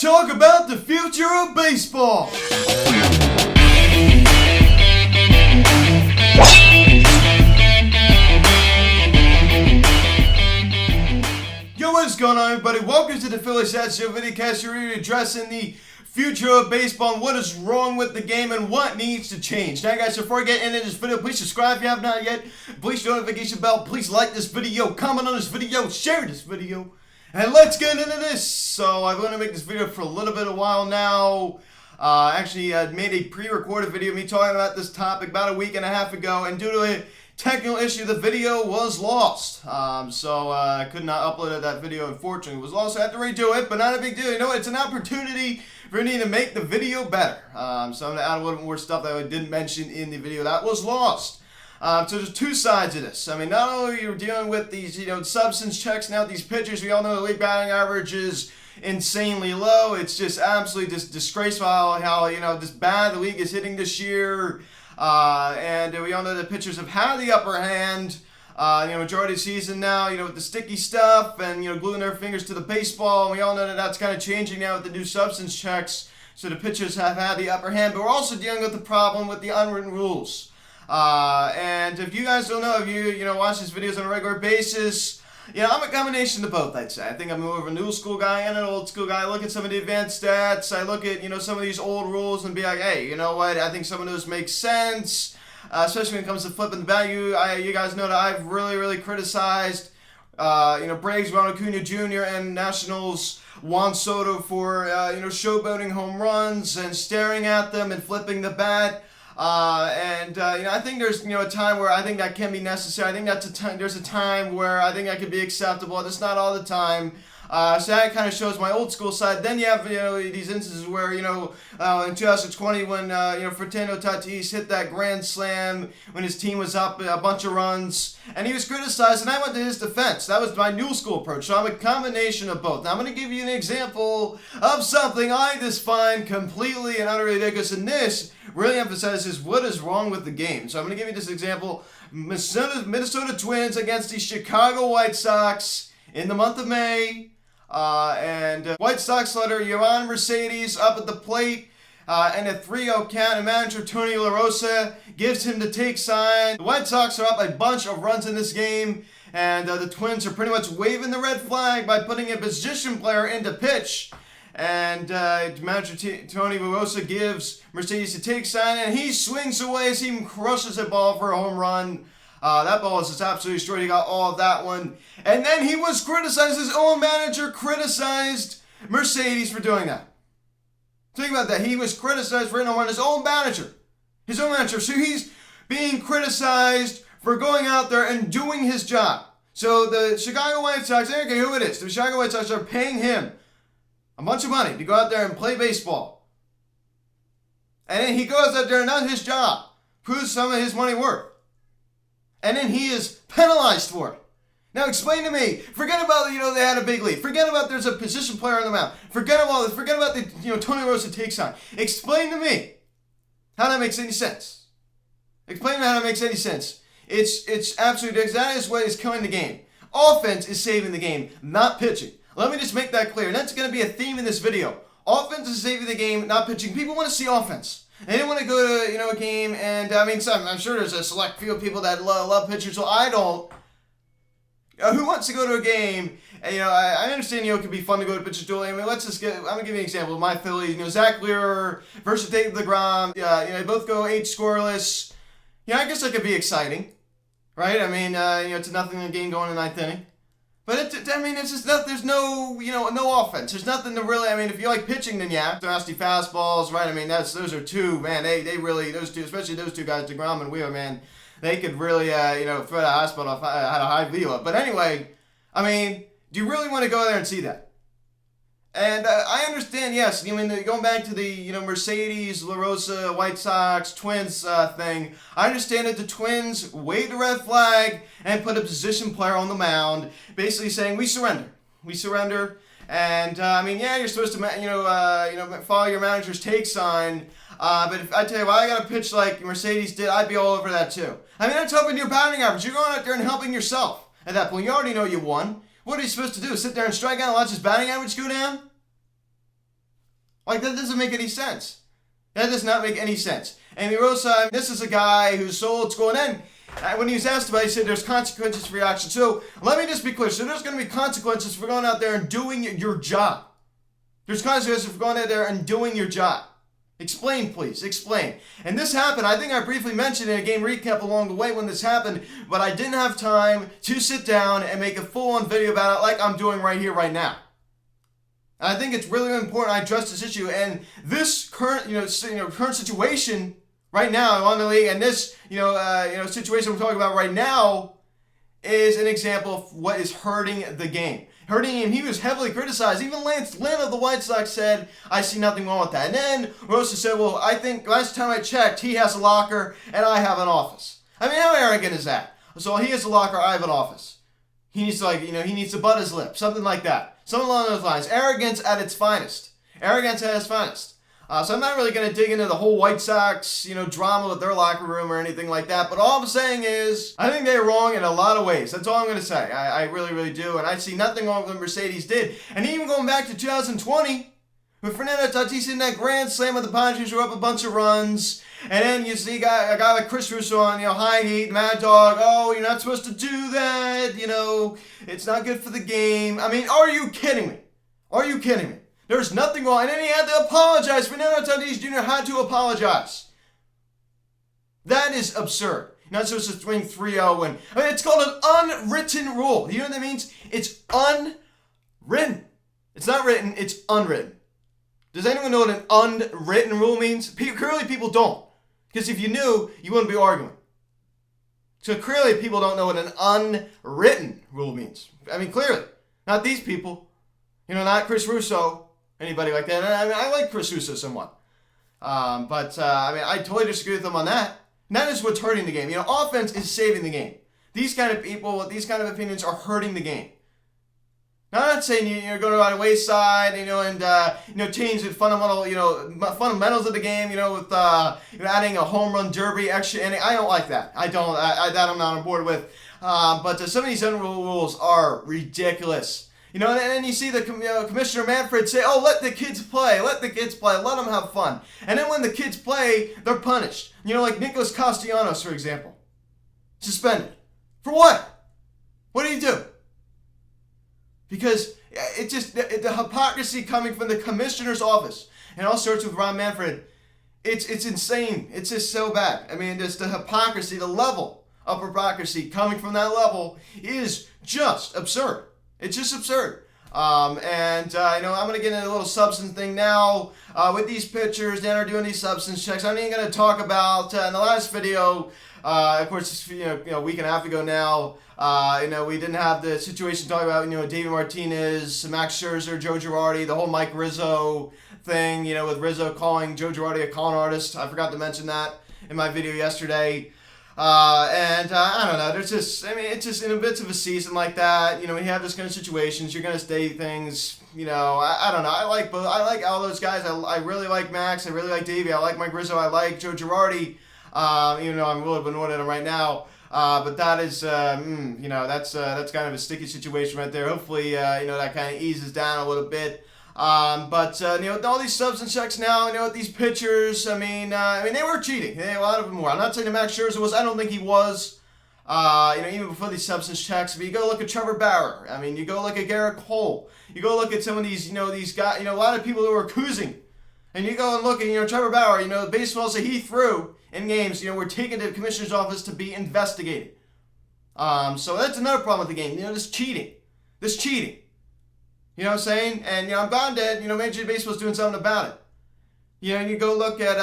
talk about the future of baseball. Yo, what is going on, everybody? Welcome to the Philly Stats Show videocast. We're addressing the future of baseball and what is wrong with the game and what needs to change. Now, guys, before I get into this video, please subscribe if you have not yet. Please hit the notification bell. Please like this video, comment on this video, share this video. And let's get into this. So I'm going to make this video for a little bit of a while now. Actually, I made a pre-recorded video of me talking about this topic about a week and a half ago. And due to a technical issue, the video was lost. So I could not upload that video, unfortunately. It was lost, so I had to redo it, but not a big deal. You know, it's an opportunity for me to make the video better. So I'm going to add a little more stuff that I didn't mention in the video that was lost. So there's two sides of this. I mean, not only are you dealing with these, substance checks now, these pitchers, we all know the league batting average is insanely low. It's just absolutely just disgraceful how this bad the league is hitting this year. And we all know that pitchers have had the upper hand, majority of the season now, with the sticky stuff and, gluing their fingers to the baseball. And we all know that that's kind of changing now with the new substance checks. So the pitchers have had the upper hand, but we're also dealing with the problem with the unwritten rules. And if you guys don't know, if you watch these videos on a regular basis, I'm a combination of both, I'd say. I think I'm more of a new school guy and an old school guy. I look at some of the advanced stats. I look at, some of these old rules and be like, hey, you know what? I think some of those make sense, especially when it comes to flipping the value. You guys know that I've really criticized, Braves, Ronald Acuna Jr. and Nationals Juan Soto for, showboating home runs and staring at them and flipping the bat. I think there's, a time where I think that can be necessary. I think there's a time where I think that could be acceptable. It's not all the time. So that kind of shows my old school side. Then you have, these instances where, in 2020 when, Fernando Tatis hit that grand slam when his team was up a bunch of runs, and he was criticized, and I went to his defense. That was my new school approach. So I'm a combination of both. Now I'm going to give you an example of something I just find completely and utterly ridiculous, and this really emphasizes what is wrong with the game. So I'm going to give you this example. Minnesota Twins against the Chicago White Sox in the month of May. White Sox leader Yohan Mercedes up at the plate, and a 3-0 count, and manager Tony La Rosa gives him the take sign. The White Sox are up a bunch of runs in this game, and the Twins are pretty much waving the red flag by putting a position player into pitch. And manager Tony La Rosa gives Mercedes the take sign, and he swings away as he crushes a ball for a home run. That ball is just absolutely destroyed. He got all of that one. And then he was criticized. His own manager criticized Mercedes for doing that. Think about that. He was criticized for hitting on his own manager. His own manager. So he's being criticized for going out there and doing his job. So the Chicago White Sox, I don't care who it is, the Chicago White Sox are paying him a bunch of money to go out there and play baseball. And then he goes out there and does his job. Proves some of his money worth. And then he is penalized for it. Now explain to me, forget about, they had a big lead. Forget about there's a position player on the mound. Forget about the, Tony Rosa takes on. Explain to me how that makes any sense. Explain to me how that makes any sense. It's absolutely, that is what is killing the game. Offense is saving the game, not pitching. Let me just make that clear. And that's going to be a theme in this video. Offense is saving the game, not pitching. People want to see offense. They didn't want to go to, a game, and I'm sure there's a select few of people that love pitchers, so I don't. Who wants to go to a game? And, I understand, it could be fun to go to pitchers duel. I'm going to give you an example. My Phillies, Zach Wheeler versus David DeGrom. They both go 8 scoreless. I guess that could be exciting, right? It's a nothing game going in the 9th inning. But it's just not, there's no, no offense. There's nothing to really, if you like pitching, then yeah. Nasty fastballs, right? Those are two, man, they really, those two, especially those two guys, DeGrom and Wheeler, man, they could really, throw that hospital off, had a high view up. But anyway, do you really want to go there and see that? And I understand, yes, going back to the, Mercedes, La Rosa, White Sox, Twins thing, I understand that the Twins waved the red flag and put a position player on the mound, basically saying, we surrender. We surrender. And, you're supposed to, follow your manager's take sign, but if I tell you, I got to pitch like Mercedes did, I'd be all over that too. That's helping your batting average. You're going out there and helping yourself at that point. You already know you won. What are you supposed to do? Sit there and strike out and watch his batting average go down? Like, that doesn't make any sense. That does not make any sense. And Rosa, this is a guy who's so old school. And then when he was asked about it, he said there's consequences for your actions. So let me just be clear. So there's going to be consequences for going out there and doing your job. There's consequences for going out there and doing your job. Explain, please. Explain. And this happened. I think I briefly mentioned in a game recap along the way when this happened, but I didn't have time to sit down and make a full-on video about it like I'm doing right here, right now. And I think it's really important I address this issue. And this current, current situation right now on the league, and this, situation we're talking about right now, is an example of what is hurting the game. Hurting him. He was heavily criticized. Even Lance Lynn of the White Sox said, I see nothing wrong with that. And then Rosa said, well, I think last time I checked, he has a locker and I have an office. I mean, how arrogant is that? So he has a locker, I have an office. He needs to, he needs to butt his lip. Something like that. Something along those lines. Arrogance at its finest. Arrogance at its finest. So I'm not really going to dig into the whole White Sox, drama with their locker room or anything like that. But all I'm saying is, I think they're wrong in a lot of ways. That's all I'm going to say. I really, really do. And I see nothing wrong with what Mercedes did. And even going back to 2020, with Fernando Tatis in that grand slam with the Padres were up a bunch of runs. And then you see a guy like Chris Russo on, High Heat, Mad Dog. Oh, you're not supposed to do that. It's not good for the game. I mean, are you kidding me? Are you kidding me? There's nothing wrong. And then he had to apologize. Fernando Tatis Jr. had to apologize. That is absurd. You're not supposed to swing 3-0 and... it's called an unwritten rule. You know what that means? It's unwritten. It's not written, it's unwritten. Does anyone know what an unwritten rule means? Clearly people don't. Because if you knew, you wouldn't be arguing. So clearly people don't know what an unwritten rule means. I mean, clearly. Not these people. Not Chris Russo. Anybody like that. I mean, I like Chris Russo somewhat. I totally disagree with him on that. And that is what's hurting the game. Offense is saving the game. These kind of people with these kind of opinions are hurting the game. Now, I'm not saying you're going to by the wayside, and change the fundamentals of the game, with adding a home run derby, extra inning. I don't like that. That I'm not on board with. But some of these unwritten rules are ridiculous. And then you see the Commissioner Manfred say, oh, let the kids play, let them have fun. And then when the kids play, they're punished. Like Nicholas Castellanos, for example. Suspended. For what? What did he do? Because the hypocrisy coming from the Commissioner's office, and it all starts with Ron Manfred, it's insane. It's just so bad. I mean, just the hypocrisy, the level of hypocrisy coming from that level is just absurd. It's just absurd. I'm going to get into a little substance thing now with these pitchers that are doing these substance checks. I'm even going to talk about, in the last video, of course, a week and a half ago now, we didn't have the situation talking about, David Martinez, Max Scherzer, Joe Girardi, the whole Mike Rizzo thing, with Rizzo calling Joe Girardi a con artist. I forgot to mention that in my video yesterday. I don't know, it's just in a bit of a season like that, when you have this kind of situations, you're going to say things, I don't know, I like all those guys, I really like Max, I really like Davey, I like Mike Rizzo, I like Joe Girardi, even though I'm a little bit annoyed at him right now, but that is, that's kind of a sticky situation right there. Hopefully, that kind of eases down a little bit. With all these substance checks now, with these pitchers, they were cheating. A lot of them were. I'm not saying that Max Scherzer was. I don't think he was. Even before these substance checks. But you go look at Trevor Bauer. You go look at Garrett Cole. You go look at some of these, these guys, a lot of people who are coozing. And you go and look at, Trevor Bauer, the baseballs that he threw in games, were taken to the commissioner's office to be investigated. So that's another problem with the game. This cheating. You know what I'm saying? And, I'm glad that, Major League Baseball's doing something about it. And you go look at,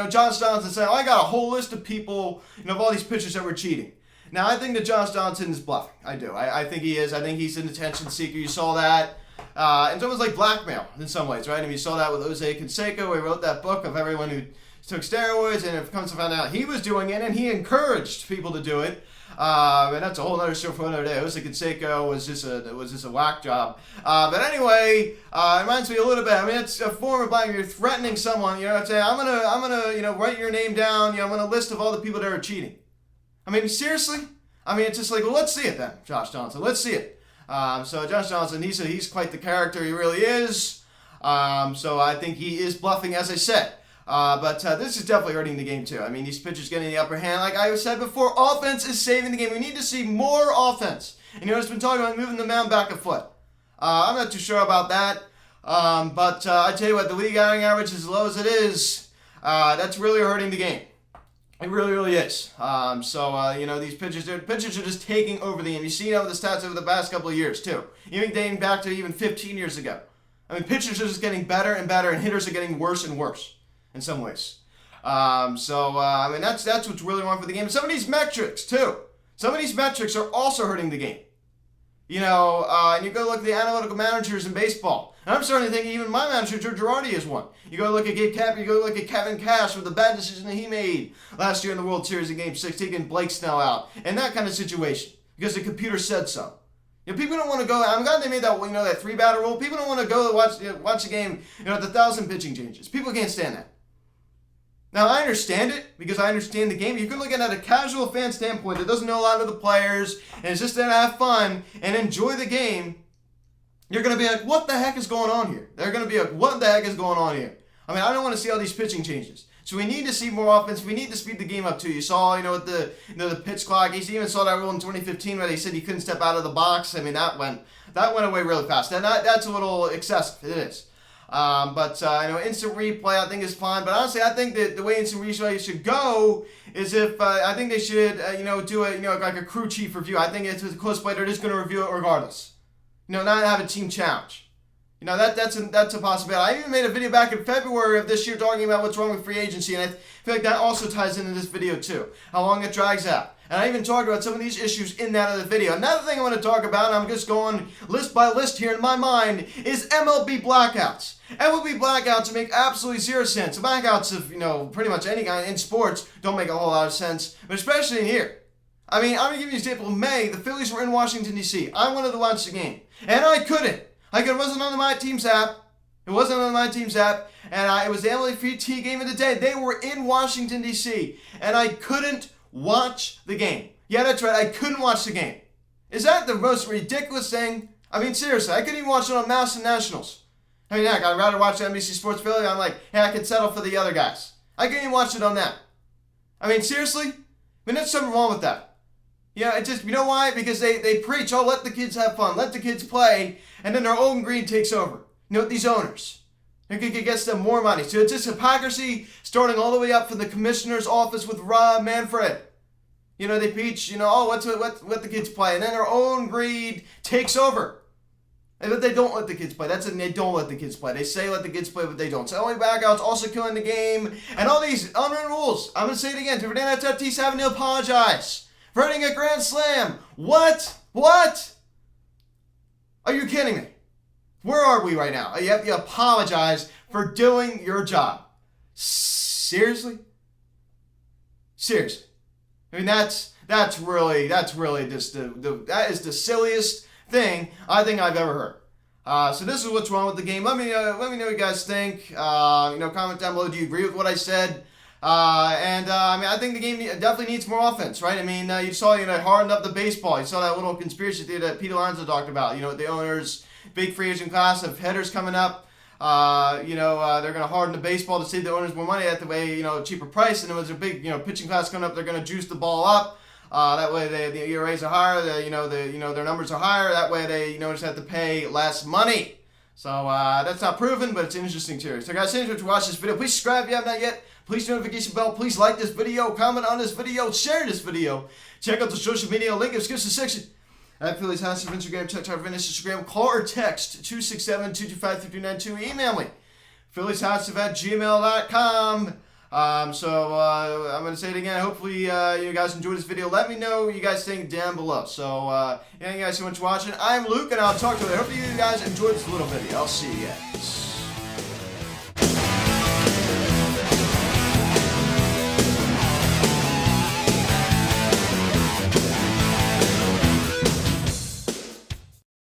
Josh Donaldson saying, I got a whole list of people, of all these pitchers that were cheating. Now, I think that Josh Donaldson is bluffing. I do. I think he is. I think he's an attention seeker. You saw that. It's almost like blackmail in some ways, right? You saw that with Jose Canseco. He wrote that book of everyone who took steroids, and it comes to find out he was doing it, and he encouraged people to do it. And that's a whole other show for another day. Jose Canseco was just a whack job. But anyway, it reminds me a little bit. It's a form of blackmail. You're threatening someone. Saying I'm gonna write your name down. I'm on a list of all the people that are cheating. Seriously. It's just like, well, let's see it then, Josh Donaldson. Let's see it. So Josh Donaldson, he's quite the character. He really is. So I think he is bluffing, as I said. But this is definitely hurting the game, too. I mean, these pitchers getting the upper hand. Like I said before, offense is saving the game. We need to see more offense. And it's been talking about moving the mound back a foot. I'm not too sure about that. But I tell you what, the league batting average, as low as it is, that's really hurting the game. It really, really is. These pitchers are just taking over the game. You see the stats over the past couple of years, too. Even dating back to even 15 years ago. I mean, pitchers are just getting better and better, and hitters are getting worse and worse in some ways. That's what's really wrong for the game. And some of these metrics, too. Some of these metrics are also hurting the game. And you go look at the analytical managers in baseball. And I'm starting to think even my manager, Joe Girardi, is one. You go look at Gabe Kapler, you go look at Kevin Cash with the bad decision that he made last year in the World Series in Game 6, taking Blake Snell out. And that kind of situation. Because the computer said so. People don't want to go, I'm glad they made that, that 3-batter rule. People don't want to go watch the game, at the 1,000 pitching changes. People can't stand that. Now, I understand it, because I understand the game. You can look at it at a casual fan standpoint that doesn't know a lot of the players, and is just there to have fun and enjoy the game. You're going to be like, what the heck is going on here? They're going to be like, what the heck is going on here? I mean, I don't want to see all these pitching changes. So we need to see more offense. We need to speed the game up, too. You saw, with the pitch clock. You even saw that rule in 2015 where they said you couldn't step out of the box. I mean, that went away really fast. And that's a little excessive. It is. Instant replay I think is fine. But honestly, I think that the way instant replay should go is if I think they should do like a crew chief review. I think it's a close play. They're just going to review it regardless. Not have a team challenge. That's a possibility. I even made a video back in February of this year talking about what's wrong with free agency, and I feel like that also ties into this video too. How long it drags out. And I even talked about some of these issues in that other video. Another thing I want to talk about, and I'm just going list by list here in my mind, is MLB blackouts. MLB blackouts make absolutely zero sense. Blackouts of, pretty much any kind in sports don't make a whole lot of sense, but especially in here. I mean, I'm going to give you an example. In May, the Phillies were in Washington, D.C. I wanted to watch the game, and I couldn't. It wasn't on the My Teams app. It wasn't on the My Teams app, and it was the MLB game of the day. They were in Washington, D.C., and I couldn't watch the game. Yeah, that's right. I couldn't watch the game. Is that the most ridiculous thing? I mean, seriously, I couldn't even watch it on Mouse and Nationals. I mean, heck, I'd rather watch NBC Sports Philly. I'm like, hey, I could settle for the other guys. I couldn't even watch it on that. I mean, seriously? I mean, there's something wrong with that. It's just, you know why? Because they preach, let the kids have fun, let the kids play, and then their own greed takes over. These owners. It gets them more money. So it's just hypocrisy starting all the way up from the commissioner's office with Rob Manfred. They preach, let the kids play, and then their own greed takes over. But they don't let the kids play. They don't let the kids play. They say let the kids play, but they don't. So only blackouts, also killing the game, and all these unwritten rules. I'm going to say it again. Fernando Tatis having to apologize for hitting a grand slam. What? Are you kidding me? Where are we right now? You have to apologize for doing your job. Seriously? I mean, that's really just that is the silliest thing I think I've ever heard. So this is what's wrong with the game. Let me know what you guys think. Comment down below. Do you agree with what I said? I think the game definitely needs more offense, right? I mean, you saw, hardened up the baseball. You saw that little conspiracy theory that Pete Alonso talked about. The owners, big free agent class of hitters coming up. They're going to harden the baseball to save the owners more money. That way, cheaper price. And then there's a big, pitching class coming up. They're going to juice the ball up. That way, the ERAs are higher. Their numbers are higher. That way, they just have to pay less money. So that's not proven, but it's an interesting theory. So guys, thanks for watching this video. Please subscribe if you haven't yet. Please notification bell. Please like this video, comment on this video, share this video. Check out the social media link in the description section. At Phillies House of Instagram, check out Instagram, call or text 267-225-5292. Email me, phillieshousef@gmail.com. I'm going to say it again. Hopefully you guys enjoyed this video. Let me know what you guys think down below. So thank you guys so much for watching. I'm Luke, and I'll talk to you later. Hopefully you guys enjoyed this little video. I'll see you guys.